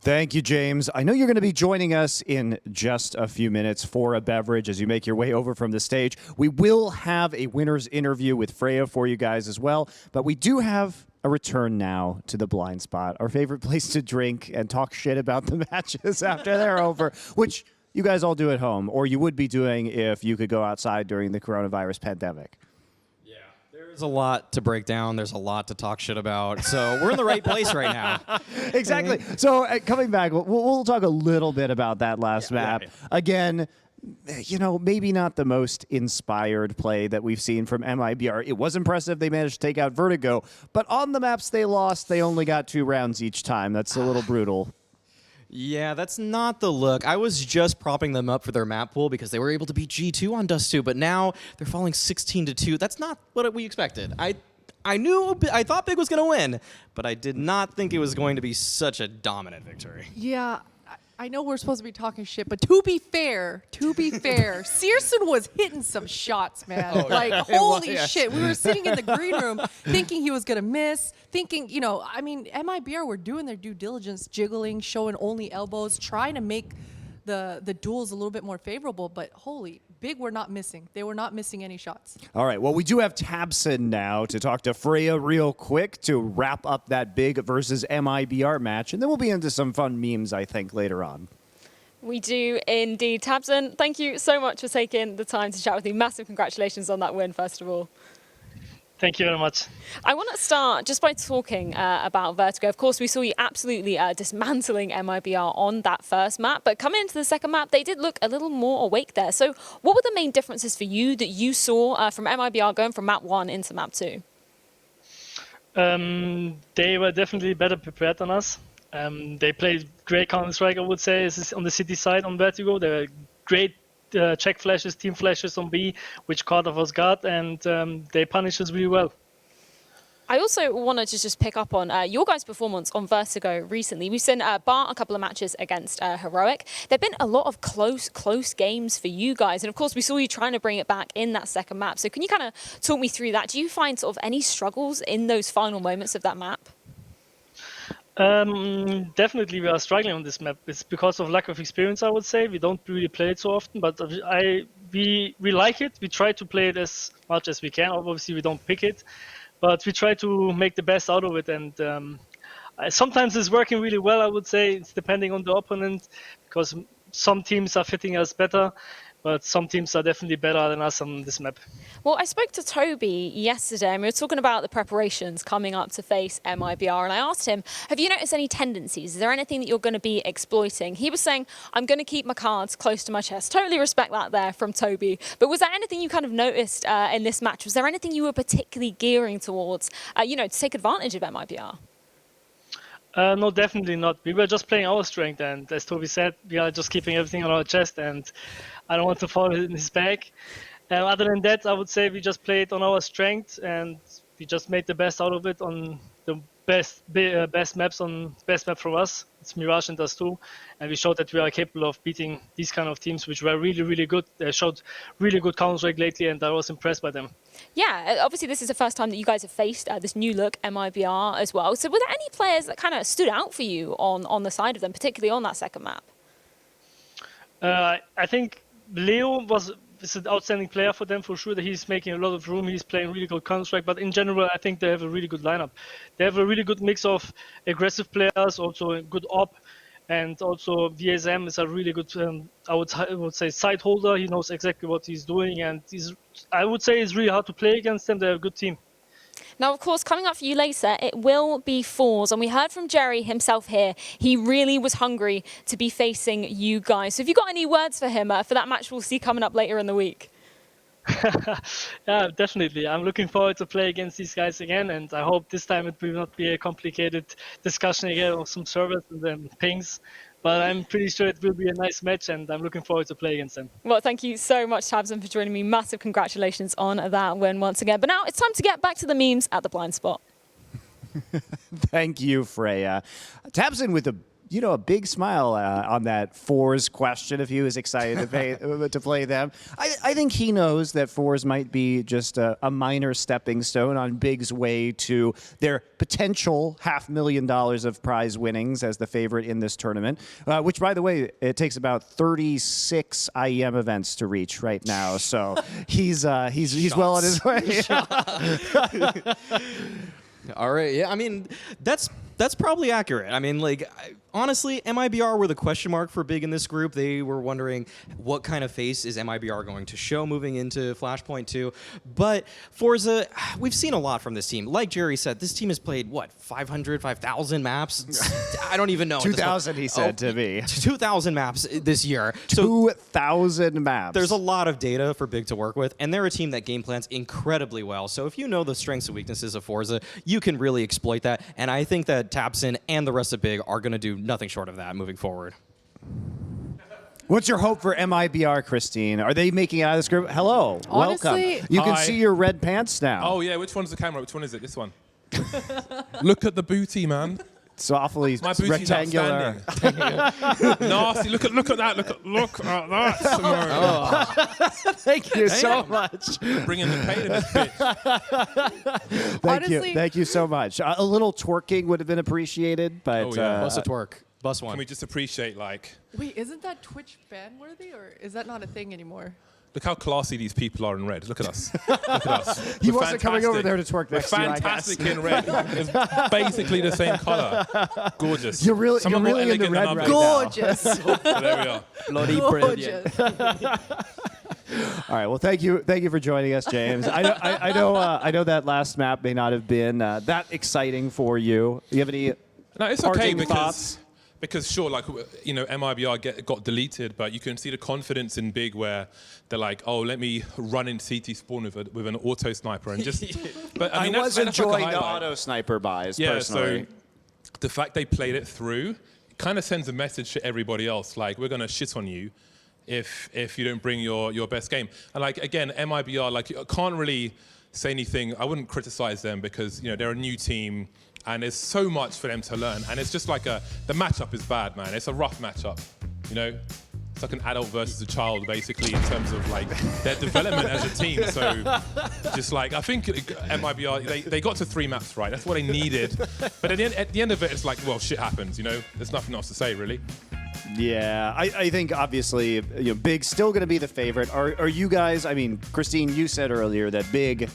Thank you, James. I know you're going to be joining us in just a few minutes for a beverage as you make your way over from the stage. We will have a winner's interview with Freya for you guys as well, but we do have a return now to the blind spot, our favorite place to drink and talk shit about the matches after they're over, which you guys all do at home, or you would be doing if you could go outside during the coronavirus pandemic. There's a lot to break down. There's a lot to talk shit about. So we're in the right place right now. Exactly. So coming back, we'll talk a little bit about that last map. Yeah. Again, you know, maybe not the most inspired play that we've seen from MIBR. It was impressive they managed to take out Vertigo, but on the maps they lost, they only got 2 rounds each time. That's a little brutal. Yeah, that's not the look. I was just propping them up for their map pool because they were able to beat G2 on Dust 2, but now they're falling 16-2. That's not what we expected. I thought Big was going to win, but I did not think it was going to be such a dominant victory. Yeah, I know we're supposed to be talking shit, but to be fair, Searson was hitting some shots, man. Oh, yeah. Like, holy shit. We were sitting in the green room thinking he was going to miss, thinking, you know, I mean, MIBR were doing their due diligence, jiggling, showing only elbows, trying to make the duels a little bit more favorable, but holy, Big were not missing. They were not missing any shots. All right, well, we do have Tabson now to talk to Freya real quick to wrap up that Big versus MIBR match, and then we'll be into some fun memes, I think, later on. We do indeed. Tabson, thank you so much for taking the time to chat with me. Massive congratulations on that win, first of all. Thank you very much. I want to start just by talking about Vertigo. Of course, we saw you absolutely dismantling MIBR on that first map, but coming into the second map, they did look a little more awake there. So what were the main differences for you that you saw from MIBR going from map 1 into map 2? They were definitely better prepared than us. They played great Counter-Strike, I would say, on the city side on Vertigo. They were great check flashes, team flashes on B, which caught off us guard, and they punished us really well. I also wanted to just pick up on your guys' performance on Vertigo recently. We've seen bar a couple of matches against Heroic. There have been a lot of close games for you guys. And of course, we saw you trying to bring it back in that second map. So can you kind of talk me through that? Do you find sort of any struggles in those final moments of that map? Definitely we are struggling on this map. It's because of lack of experience, I would say. We don't really play it so often, but we like it. We try to play it as much as we can. Obviously, we don't pick it, but we try to make the best out of it. And sometimes it's working really well, I would say. It's depending on the opponent, because some teams are fitting us better, but some teams are definitely better than us on this map. Well, I spoke to Toby yesterday, and we were talking about the preparations coming up to face MIBR, and I asked him, have you noticed any tendencies? Is there anything that you're going to be exploiting? He was saying, I'm going to keep my cards close to my chest. Totally respect that there from Toby. But was there anything you kind of noticed in this match? Was there anything you were particularly gearing towards, to take advantage of MIBR? No, definitely not. We were just playing our strength, and as Toby said, we are just keeping everything on our chest, and I don't want to fall in his bag. Other than that, I would say we just played on our strength, and we just made the best out of it on the best map for us. It's Mirage and Dust 2, and we showed that we are capable of beating these kind of teams, which were really, really good. They showed really good Counter-Strike lately, and I was impressed by them. Yeah, obviously this is the first time that you guys have faced this new look MIBR as well. So were there any players that kind of stood out for you on the side of them, particularly on that second map? I think Leo is an outstanding player for them for sure. That he's making a lot of room. He's playing really good Counter-Strike. But in general, I think they have a really good lineup. They have a really good mix of aggressive players, also a good op, and also VSM is a really good, I would say, side holder. He knows exactly what he's doing, and I would say it's really hard to play against them. They're a good team. Now, of course, coming up for you later, it will be fours. And we heard from Jerry himself here. He really was hungry to be facing you guys. So have you got any words for him for that match we'll see coming up later in the week? Yeah, definitely. I'm looking forward to play against these guys again. And I hope this time it will not be a complicated discussion again of some servers and then pings. But I'm pretty sure it will be a nice match, and I'm looking forward to play against them. Well, thank you so much, Tabson, for joining me. Massive congratulations on that win once again. But now it's time to get back to the memes at the blind spot. Thank you, Freya. Tabson with a a big smile on that Fours question if he was excited to play them. I think he knows that Fours might be just a minor stepping stone on Big's way to their potential $500,000 of prize winnings as the favorite in this tournament, which, by the way, it takes about 36 IEM events to reach right now. So he's well on his way. All right. Yeah. I mean, that's probably accurate. I mean, like, honestly, MIBR were the question mark for Big in this group. They were wondering what kind of face is MIBR going to show moving into Flashpoint 2. But Forza, we've seen a lot from this team. Like Jerry said, this team has played, 5,000 maps? I don't even know. 2,000, he said to me. 2,000 maps this year. So 2,000 maps. there's a lot of data for Big to work with, and they're a team that game plans incredibly well. So if you know the strengths and weaknesses of Forza, you can really exploit that. And I think that Tabson and the rest of Big are going to do nothing short of that moving forward. What's your hope for MIBR, Christine? Are they making it out of this group? Hello, Honestly, welcome. You can Hi. see your red pants now. Oh, yeah, which one's the camera? Which one is it? This one. Look at the booty, man. It's awfully My booty's rectangular. outstanding. Nasty. Look at that. Look at that. Simone. Thank you so much. Bringing the pain in this bitch. Thank you so much. A little twerking would have been appreciated, but Oh, yeah. Bust a twerk. Bust one. Can we just appreciate, like, Wait, isn't that Twitch ban worthy, or is that not a thing anymore? look how classy these people are in red. Look at us. Look at us. he We're wasn't coming over fantastic. there to twerk We're next to you, I guess. fantastic in red. It's basically the same color. Gorgeous. You're really Some are more into elegant red than right others. Gorgeous. There we are. Bloody Gorgeous. All right. Well, thank you for joining us, James. I know that last map may not have been that exciting for you. Do you have any No, it's okay parting thoughts? because sure, like, you know, MIBR got deleted, but you can see the confidence in Big where they're like, oh, let me run in CT spawn with an auto sniper and just. But I mean, I was that's like a enjoying the highlight. auto sniper buys Yeah, personally. so the fact they played it through kind of sends a message to everybody else, like, we're gonna shit on you if you don't bring your best game. And like, again, MIBR, like, I can't really say anything. I wouldn't criticize them because, you know, they're a new team and there's so much for them to learn. And it's just like the matchup is bad, man. It's a rough matchup, you know? It's like an adult versus a child, basically, in terms of like their development as a team. So just like, I think MIBR, they got to 3 maps right. That's what they needed. But at the end of it, it's like, well, shit happens, you know? There's nothing else to say, really. Yeah, I think obviously, you know, Big's still going to be the favorite. Are you guys? I mean, Christine, you said earlier that Big,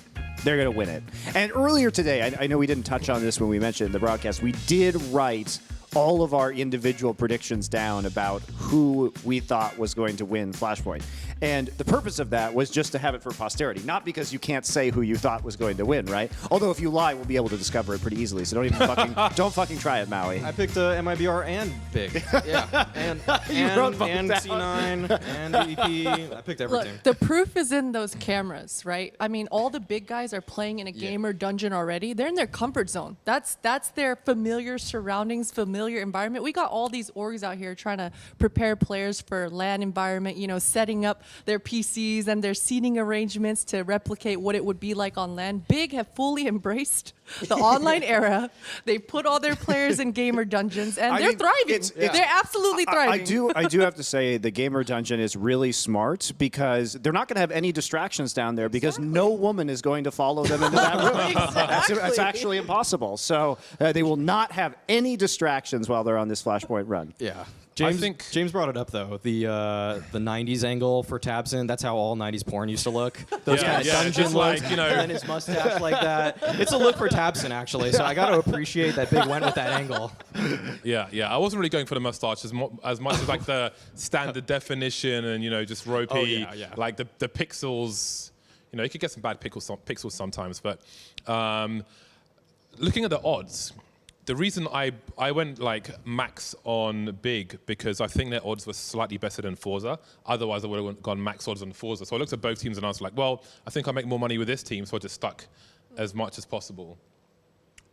they're going to win it. And earlier today, I know we didn't touch on this when we mentioned it in the broadcast. We did write all of our individual predictions down about who we thought was going to win Flashpoint. And the purpose of that was just to have it for posterity, not because you can't say who you thought was going to win, right? Although if you lie, we'll be able to discover it pretty easily. So don't fucking try it, Maui. I picked MIBR and Big. Yeah. And wrote both and down. C9 and EP. I picked everything. Look, the proof is in those cameras, right? I mean, all the big guys are playing in a gamer dungeon already. They're in their comfort zone. That's their familiar surroundings, familiar environment. We got all these orgs out here trying to prepare players for LAN environment, you know, setting up their PCs and their seating arrangements to replicate what it would be like on LAN. Big have fully embraced the online era. They put all their players in gamer dungeons, and I they're mean, thriving. They're absolutely thriving. I do have to say the gamer dungeon is really smart because they're not going to have any distractions down there because no woman is going to follow them into that room. That's actually impossible. So they will not have any distractions while they're on this Flashpoint run. Yeah. think- James brought it up though. The 90s angle for Tabson. That's how all 90s porn used to look. Those kind of dungeon just looks, like, you know. and then his mustache like that. It's a look for Tabson actually. So I got to appreciate that Big went with that angle. Yeah. I wasn't really going for the mustache as much as like the standard definition and, you know, just ropey, yeah. like the pixels. You know, you could get some bad pixels sometimes, but looking at the odds, the reason I went like max on Big because I think their odds were slightly better than Forza. Otherwise, I would have gone max odds on Forza. So I looked at both teams and I was like, well, I think I'll make more money with this team, so I just stuck as much as possible.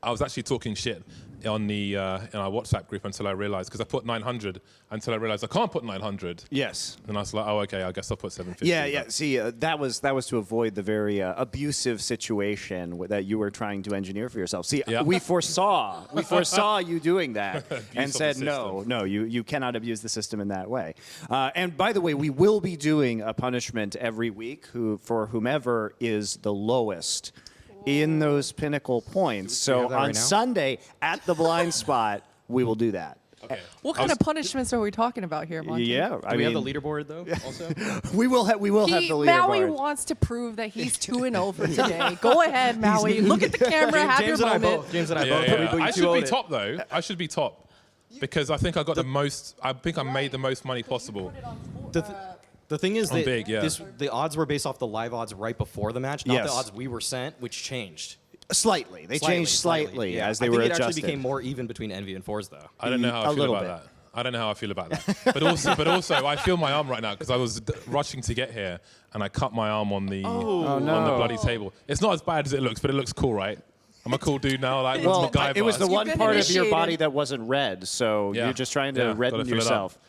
I was actually talking shit on the in our WhatsApp group until I realized, because I put 900 until I realized I can't put 900. Yes. And I was like, oh, okay, I guess I'll put 750. Yeah. See, that was to avoid the very abusive situation that you were trying to engineer for yourself. See, we foresaw you doing that and said, no, you cannot abuse the system in that way. And by the way, we will be doing a punishment every week for whomever is the lowest in those pinnacle points. So on Sunday at the blind spot, we will do that. Okay. What kind of punishments are we talking about here, Monty? Do we have the leaderboard though? Also, we will have the leaderboard. Maui wants to prove that he's 2-0 for today. Go ahead, Maui. Look at the camera. Have your moment. James and I Yeah. both. I should be top though. I should be top because I think I got the most. I think I made the most money possible. The thing is that big, yeah. the odds were based off the live odds right before the match, not Yes. the odds we were sent, which changed. Slightly. They changed slightly as they were adjusted. It actually became more even between Envy and Force, though. I don't know how I feel about that. I don't know how I feel about that. But also, I feel my arm right now because I was rushing to get here and I cut my arm on the on the bloody table. It's not as bad as it looks, but it looks cool, right? I'm a cool dude now. Like, Well, MacGyver. it was the one been part of your initiated. body that wasn't red, so you're just trying to redden gotta fill it up. yourself.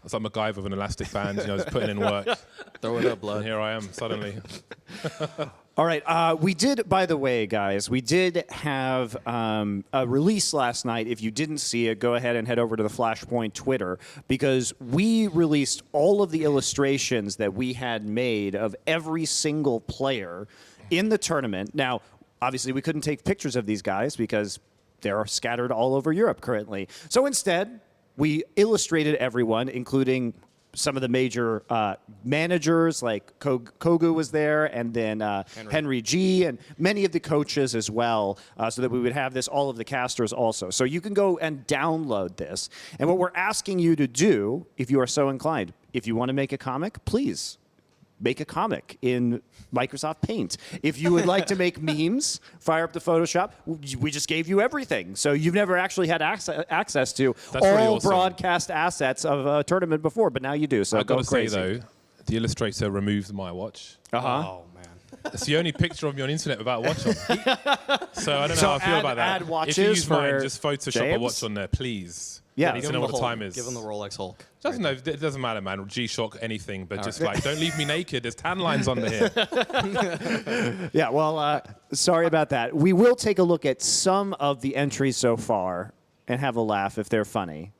It's like MacGyver with an elastic band, just putting in work. Throw it up, And blood. here I am suddenly. All right. We did, by the way, guys, we did have a release last night. If you didn't see it, go ahead and head over to the Flashpoint Twitter, because we released all of the illustrations that we had made of every single player in the tournament. Now, obviously, we couldn't take pictures of these guys because they're scattered all over Europe currently. So instead, we illustrated everyone, including some of the major managers, like Kogu was there, and then Henry G, and many of the coaches as well, so that we would have all of the casters also. So you can go and download this. And what we're asking you to do, if you are so inclined, if you want to make a comic, please make a comic in Microsoft Paint. If you would like to make memes, fire up the Photoshop. We just gave you everything. So you've never actually had access to That's all really awesome. broadcast assets of a tournament before, but now you do. So I've got go to say, crazy. though, the illustrator removed my watch. Oh man. It's the only picture of me on internet without a watch on. So I don't know So how I feel about that. add watches if you use mine, for just Photoshop James? a watch on there, please. Yeah. I need to know what the time is. Give him the Rolex Hulk. It doesn't matter, man. G-Shock, anything, but just like, don't leave me naked. There's tan lines under here. Yeah, well, sorry about that. We will take a look at some of the entries so far and have a laugh if they're funny.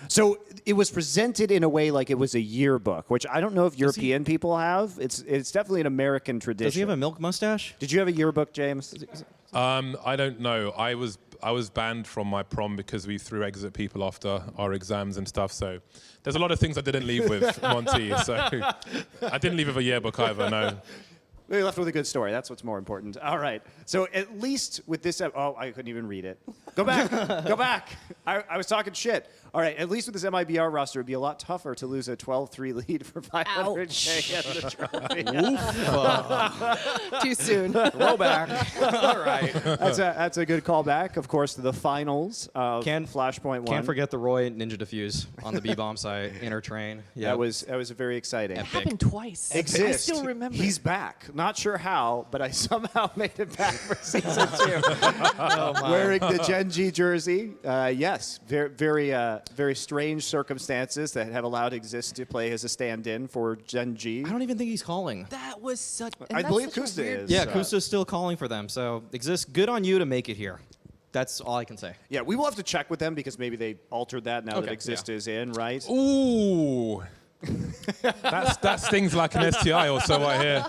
So it was presented in a way like it was a yearbook, which I don't know if European people have. It's definitely an American tradition. Does he have a milk mustache? Did you have a yearbook, James? I don't know. I was banned from my prom because we threw eggs at people after our exams and stuff. So there's a lot of things I didn't leave with, Monty. So I didn't leave with a yearbook either, no. We left with a good story. That's what's more important. All right. So at least with this, oh, I couldn't even read it. Go back. Go back. I was talking shit. All right. At least with this MIBR roster, it'd be a lot tougher to lose a 12-3 lead for 500K at the trophy. Too soon. Throwback. All right. That's a good callback, of course, to the finals of Flashpoint 1. Can't forget the Roy Ninja Diffuse on the B-bomb site, inner train. Yeah. That was very exciting. It happened twice. Exist. I still remember. He's back. Not sure how, but I somehow made it back for season 2. Wearing the Gen G jersey. Yes, very strange circumstances that have allowed Exist to play as a stand-in for Gen G. I don't even think he's calling. That was such. I believe Kusta is. Yeah, Kusta's still calling for them. So Exist, good on you to make it here. That's all I can say. Yeah, we will have to check with them because maybe they altered that now that Okay, Exist is in, right? Ooh. That stings like an STI, or so I hear.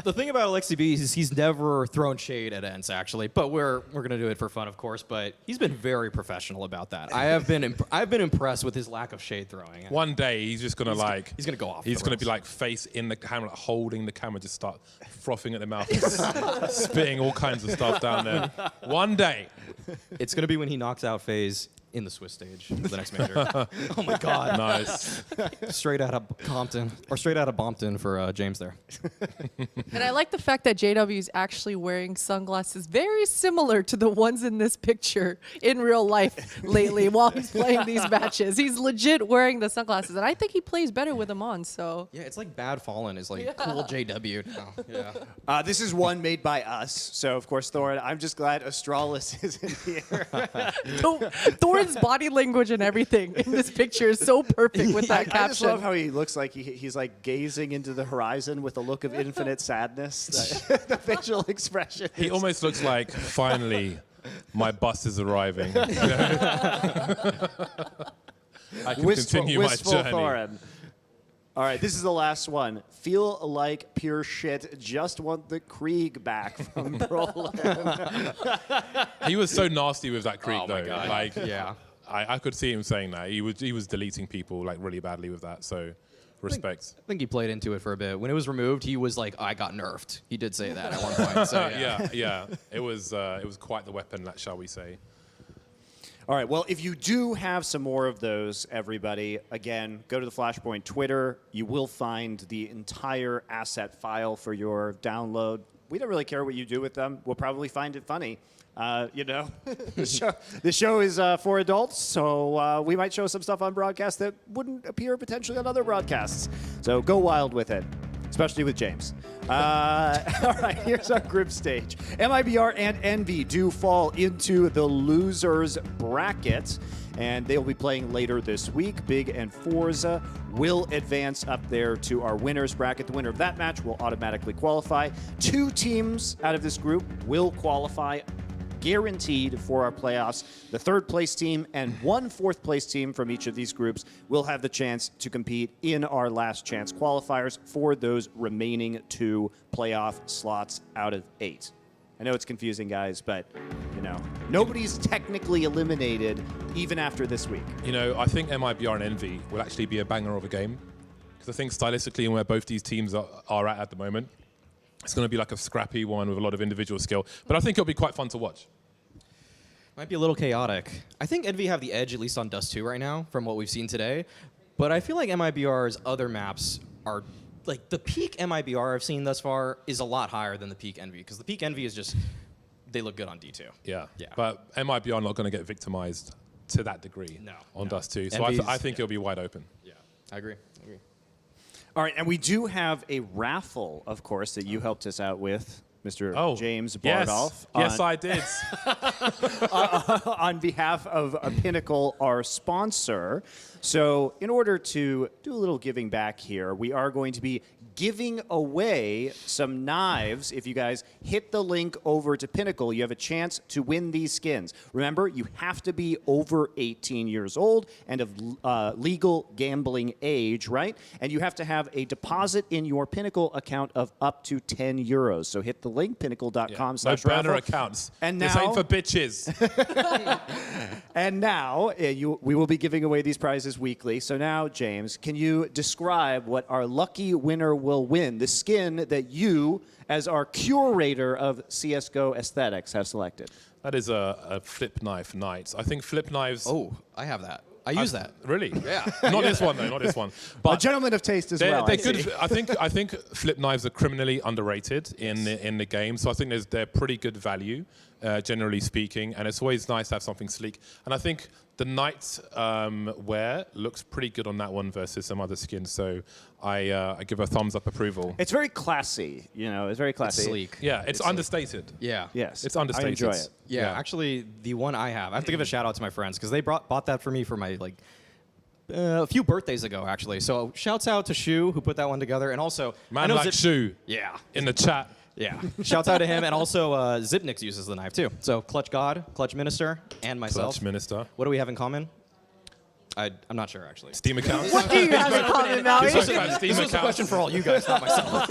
The thing about Alexi B is he's never thrown shade at Ents, actually. But we're gonna do it for fun, of course. But he's been very professional about that. I've been impressed with his lack of shade throwing. One day he's just gonna he's gonna go off. He's the gonna be rails. like face in the camera, like holding the camera, just start frothing at the mouth, spitting all kinds of stuff down there. One day. It's gonna be when he knocks out FaZe in the Swiss stage, the next major. Oh my God! Nice. Straight out of Compton, or straight out of Bompton for James there. And I like the fact that JW is actually wearing sunglasses very similar to the ones in this picture in real life lately while he's playing these matches. He's legit wearing the sunglasses, and I think he plays better with them on. So Yeah, it's like Bad Fallen is like cool JW now. Yeah. This is one made by us, so of course, Thorin, I'm just glad Astralis is in here. Thorin's body language and everything in this picture is so perfect with that I just caption. love how he looks like he's like gazing into the horizon with a look of infinite sadness. The facial expression. He almost looks like, finally, my bus is arriving. I can continue my journey. Thorin. All right, this is the last one. Feel like pure shit. Just want the Krieg back from Brolin. He was so nasty with that Krieg, Oh though. my God. Like, Yeah. I could see him saying that. He was deleting people like really badly with that. So, respect. I think he played into it for a bit. When it was removed, he was like, "I got nerfed." He did say that at one point. So Yeah. It was quite the weapon, shall we say? All right, well, if you do have some more of those, everybody, again, go to the Flashpoint Twitter. You will find the entire asset file for your download. We don't really care what you do with them. We'll probably find it funny. The show is for adults, so we might show some stuff on broadcast that wouldn't appear potentially on other broadcasts. So go wild with it, especially with James. All right, here's our group stage. MIBR and Envy do fall into the losers bracket, and they'll be playing later this week. Big and Forza will advance up there to our winners bracket. The winner of that match will automatically qualify. 2 teams out of this group will qualify, guaranteed, for our playoffs. The 3rd place team and 1 4th place team from each of these groups will have the chance to compete in our last chance qualifiers for those remaining 2 playoff slots out of 8. I know it's confusing, guys, but nobody's technically eliminated even after this week. I think MIBR and Envy will actually be a banger of a game, because I think stylistically and where both these teams are at the moment, it's going to be like a scrappy one with a lot of individual skill. But I think it'll be quite fun to watch. Might be a little chaotic. I think Envy have the edge, at least on Dust 2 right now, from what we've seen today. But I feel like MIBR's other maps are, like, the peak MIBR I've seen thus far is a lot higher than the peak Envy, because the peak Envy is just, they look good on D2. Yeah. Yeah. But MIBR are not going to get victimized to that degree on Dust 2. So I think it'll be wide open. Yeah, I agree. All right, and we do have a raffle, of course, that you helped us out with, Mr. James Bardolph. Yes, I did. On behalf of Pinnacle, our sponsor. So in order to do a little giving back here, we are going to be giving away some knives. If you guys hit the link over to Pinnacle, you have a chance to win these skins. Remember, you have to be over 18 years old and of legal gambling age, right? And you have to have a deposit in your Pinnacle account of up to 10 euros. So hit the link, pinnacle.com/raffle. No burner accounts. And this now, ain't for bitches. and now we will be giving away these prizes weekly. So now, James, can you describe what our lucky winner will win, the skin that you, as our curator of CSGO aesthetics, have selected? That is a flip knife knight. I think flip knives... Oh, I have that. I use that. Really? Yeah. Not this one, though. Not this one. A But gentleman of taste as well. they're I good. see. I think flip knives are criminally underrated in the game. So I think they're pretty good value, generally speaking. And it's always nice to have something sleek. And I think the knight wear looks pretty good on that one versus some other skins. So I give a thumbs up approval. It's very classy. It's very classy. It's sleek. Yeah, it's understated. Yeah. Yes. It's understated. I enjoy it. Yeah, actually, the one I have to give a shout out to my friends because they bought that for me for my a few birthdays ago, actually. So shouts out to Shu who put that one together, and also Man like Shu. Yeah, In the chat. yeah. Shouts out to him, and also Zipnix uses the knife too. So Clutch God, Clutch Minister, and myself. Clutch Minister. What do we have in common? I'm not sure actually. Steam accounts. What do you have in common, Maui? Steam This was a accounts. question for all you guys, not myself.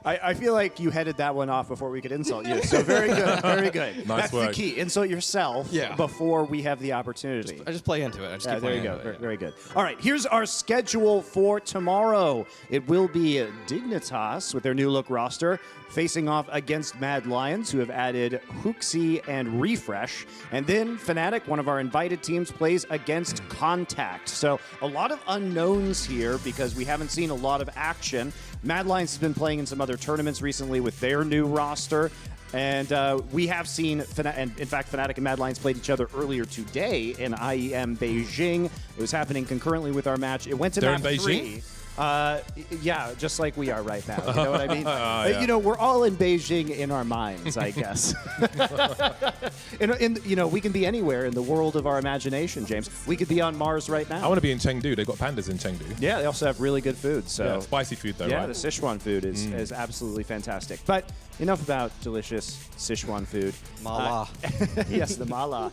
I feel like you headed that one off before we could insult you. So very good, very good. Nice That's work. the key. Insult yourself before we have the opportunity. I just play into it. I just keep There you playing go. into it, Very good. All right, here's our schedule for tomorrow. It will be Dignitas with their new look roster facing off against Mad Lions, who have added Hooksy and Refresh. And then Fnatic, one of our invited teams, plays against Contact. So a lot of unknowns here because we haven't seen a lot of action. Mad Lions has been playing in some other tournaments recently with their new roster. And we have seen, and in fact, Fnatic and Mad Lions played each other earlier today in IEM Beijing. It was happening concurrently with our match. It went to They're map in Beijing? 3. Yeah, just like we are right now. You know what I mean? Yeah. You know, we're all in Beijing in our minds, I guess. We can be anywhere in the world of our imagination, James. We could be on Mars right now. I want to be in Chengdu. They've got pandas in Chengdu. Yeah, they also have really good food. So Yeah, spicy food though, yeah, right? the Sichuan food is absolutely fantastic. But enough about delicious Sichuan food. Mala. Yes, the mala.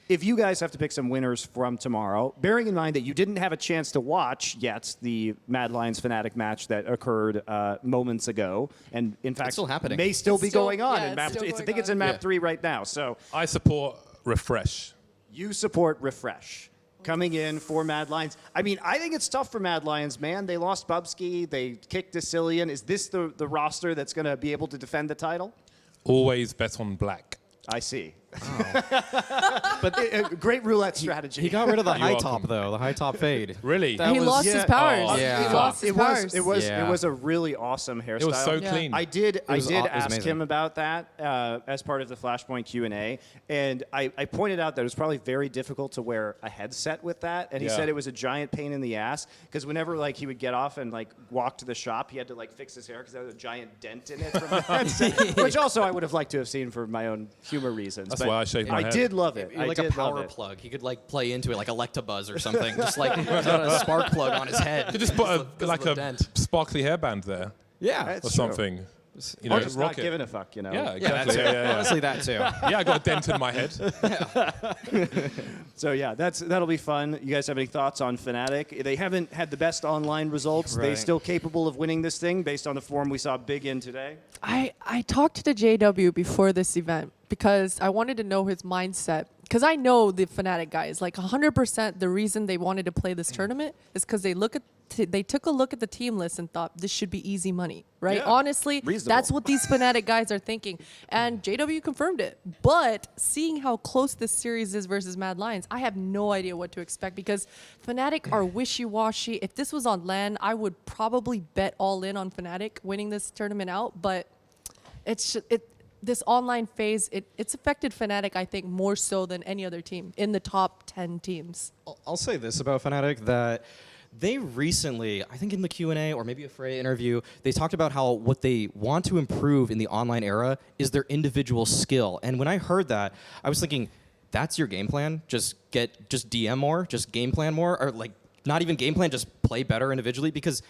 If you guys have to pick some winners from tomorrow, bearing in mind that you didn't have a chance to watch yet the Mad Lions Fnatic match that occurred moments ago, and in fact still happening. may still be Still- going on yeah, in it's map. still I going think it's on. in map Yeah. 3 right now. So I support Refresh. you support Refresh coming in for Mad Lions. I mean, I think it's tough for Mad Lions, man. They lost Bubsky. They kicked Decillion. Is this the roster that's going to be able to defend the title? Always bet on black. I see. But great roulette strategy. He got rid of the high welcome. top, though. The high top fade. Really? That He was- lost his yeah. powers. Oh, yeah. He lost his powers. It Yeah. was a really awesome hairstyle. It was so Yeah. clean. I did was ask amazing. him about that as part of the Flashpoint Q&A, and I pointed out that it was probably very difficult to wear a headset with that, and he Yeah. said it was a giant pain in the ass because whenever like he would get off and like walk to the shop, he had to like fix his hair because there was a giant dent in it from the headset, which also I would have liked to have seen for my own humor reasons. That's but why I shaved my I head. did love it. I like did a power love it. plug. He could like play into it like Electabuzz or something. Just like a spark plug on his head. You just put Because of the a dent. sparkly hairband there Yeah. That's or true. something. You know, Or just not rocket. giving a fuck, you know. Yeah, Yeah, that exactly. too. Yeah. Honestly, that too. Yeah, I got a dent in my head. So yeah, that'll be fun. You guys have any thoughts on Fnatic? They haven't had the best online results. They Right. still capable of winning this thing based on the form we saw Big in today. I talked to the JW before this event because I wanted to know his mindset. Because I know the Fnatic guys, like 100%. The reason they wanted to play this tournament is because they took a look at the team list and thought this should be easy money, right? Yeah, Honestly, reasonable. that's what these Fnatic guys are thinking, and JW confirmed it. But seeing how close this series is versus Mad Lions, I have no idea what to expect because Fnatic are wishy-washy. If this was on LAN, I would probably bet all in on Fnatic winning this tournament out, but this online phase, it's affected Fnatic, I think, more so than any other team in the top 10 teams. I'll say this about Fnatic, that they recently, I think in the Q&A or maybe a Frey interview, they talked about how what they want to improve in the online era is their individual skill. And when I heard that, I was thinking, that's your game plan? Just DM more, just game plan more, or like not even game plan, just play better individually? Because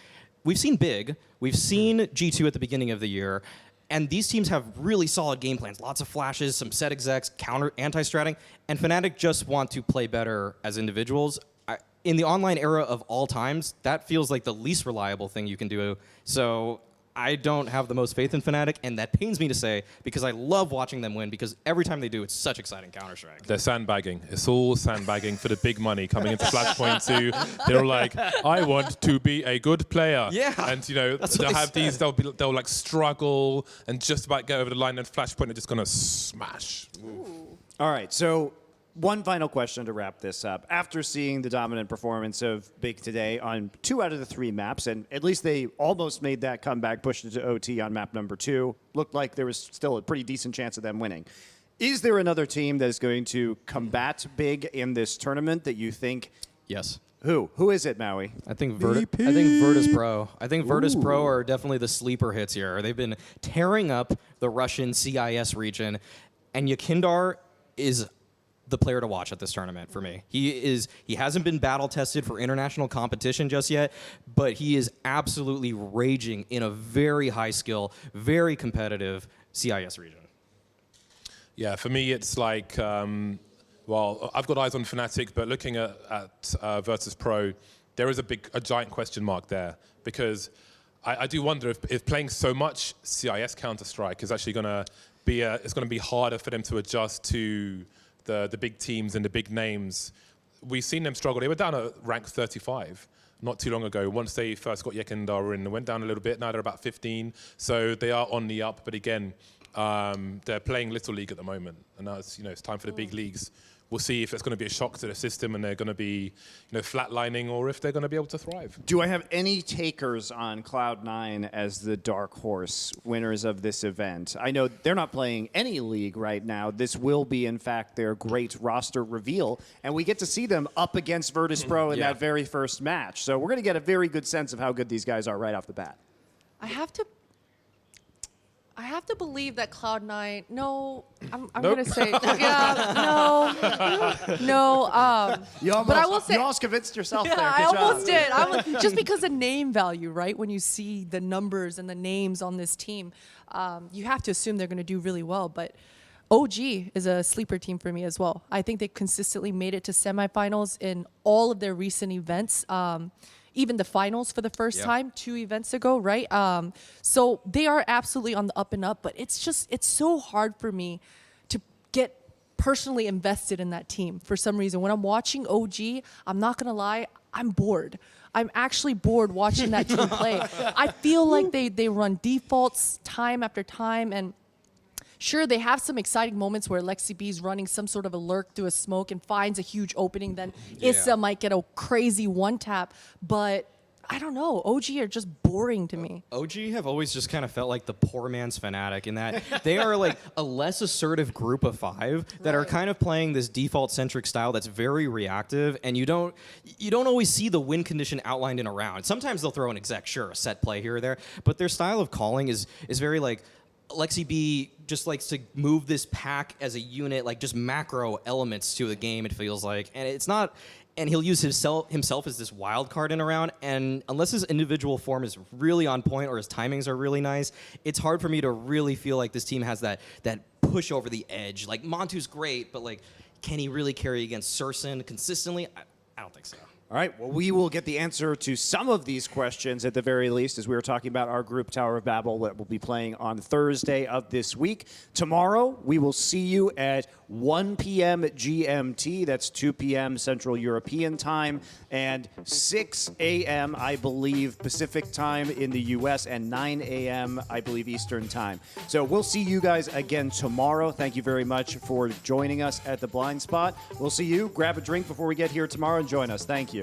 we've seen Big, we've seen G2 at the beginning of the year, and these teams have really solid game plans, lots of flashes, some set execs, counter anti-stratting, and Fnatic just want to play better as individuals. In the online era of all times, that feels like the least reliable thing you can do. So I don't have the most faith in Fnatic, and that pains me to say because I love watching them win because every time they do, it's such exciting Counter-Strike. They're sandbagging. It's all sandbagging for the big money coming into Flashpoint 2. They're all like, I want to be a good player. Yeah. And, you know, That's what they'll they have these, they'll like struggle and just about get over the line, and Flashpoint are just going to smash. All right, so one final question to wrap this up. After seeing the dominant performance of Big today on 2 out of the 3 maps, and at least they almost made that comeback, pushed it to OT on map number 2, looked like there was still a pretty decent chance of them winning. Is there another team that is going to combat Big in this tournament that you think? Yes. Who? Who is it, Maui? I think Virtus Pro. I think Virtus Pro are definitely the sleeper hits here. They've been tearing up the Russian CIS region, and Yakindar is the player to watch at this tournament for me. He hasn't been battle tested for international competition just yet, but he is absolutely raging in a very high skill, very competitive CIS region. Yeah, for me, it's like, well, I've got eyes on Fnatic, but looking at Virtus Pro, there is a giant question mark there because I do wonder if playing so much CIS Counter-Strike is actually going to be it's going to be harder for them to adjust to the big teams and the big names. We've seen them struggle. They were down at rank 35 not too long ago. Once they first got Yekindara in, they went down a little bit. Now they're about 15, so they are on the up. But again, they're playing Little League at the moment, and now it's time for the big leagues. We'll see if it's going to be a shock to the system and they're going to be flatlining, or if they're going to be able to thrive. Do I have any takers on Cloud9 as the dark horse winners of this event? I know they're not playing any league right now. This will be, in fact, their great roster reveal, and we get to see them up against Virtus.pro in that very first match. So we're going to get a very good sense of how good these guys are right off the bat. I have to believe that Cloud9. No, I'm Nope. gonna say no. But I will say you almost convinced yourself there. Good I job. almost did. Just because of name value, right? When you see the numbers and the names on this team, you have to assume they're going to do really well. But OG is a sleeper team for me as well. I think they consistently made it to semifinals in all of their recent events. Even the finals for the first time 2 events ago, right? So they are absolutely on the up and up, but it's so hard for me to get personally invested in that team for some reason. When I'm watching OG, I'm not gonna lie, I'm bored. I'm actually bored watching that team play. I feel like they run defaults time after time, and sure, they have some exciting moments where Lexi B's running some sort of a lurk through a smoke and finds a huge opening. Then Issa might get a crazy one-tap. But I don't know. OG are just boring to me. OG have always just kind of felt like the poor man's Fnatic in that they are like a less assertive group of 5 that are kind of playing this default-centric style that's very reactive, and you don't always see the win condition outlined in a round. Sometimes they'll throw an exec, sure, a set play here or there, but their style of calling is very like Lexi B just likes to move this pack as a unit, like just macro elements to the game, it feels like. And it's not, and he'll use himself as this wild card in a round, and unless his individual form is really on point or his timings are really nice, it's hard for me to really feel like this team has that push over the edge. Like, Montu's great, but like, can he really carry against Surson consistently? I don't think so. All right, well, we will get the answer to some of these questions at the very least as we were talking about our group Tower of Babel that will be playing on Thursday of this week. Tomorrow, we will see you at 1 p.m. GMT. That's 2 p.m. Central European Time and 6 a.m., I believe, Pacific Time in the U.S. and 9 a.m., I believe, Eastern Time. So we'll see you guys again tomorrow. Thank you very much for joining us at the Blind Spot. We'll see you. Grab a drink before we get here tomorrow and join us. Thank you.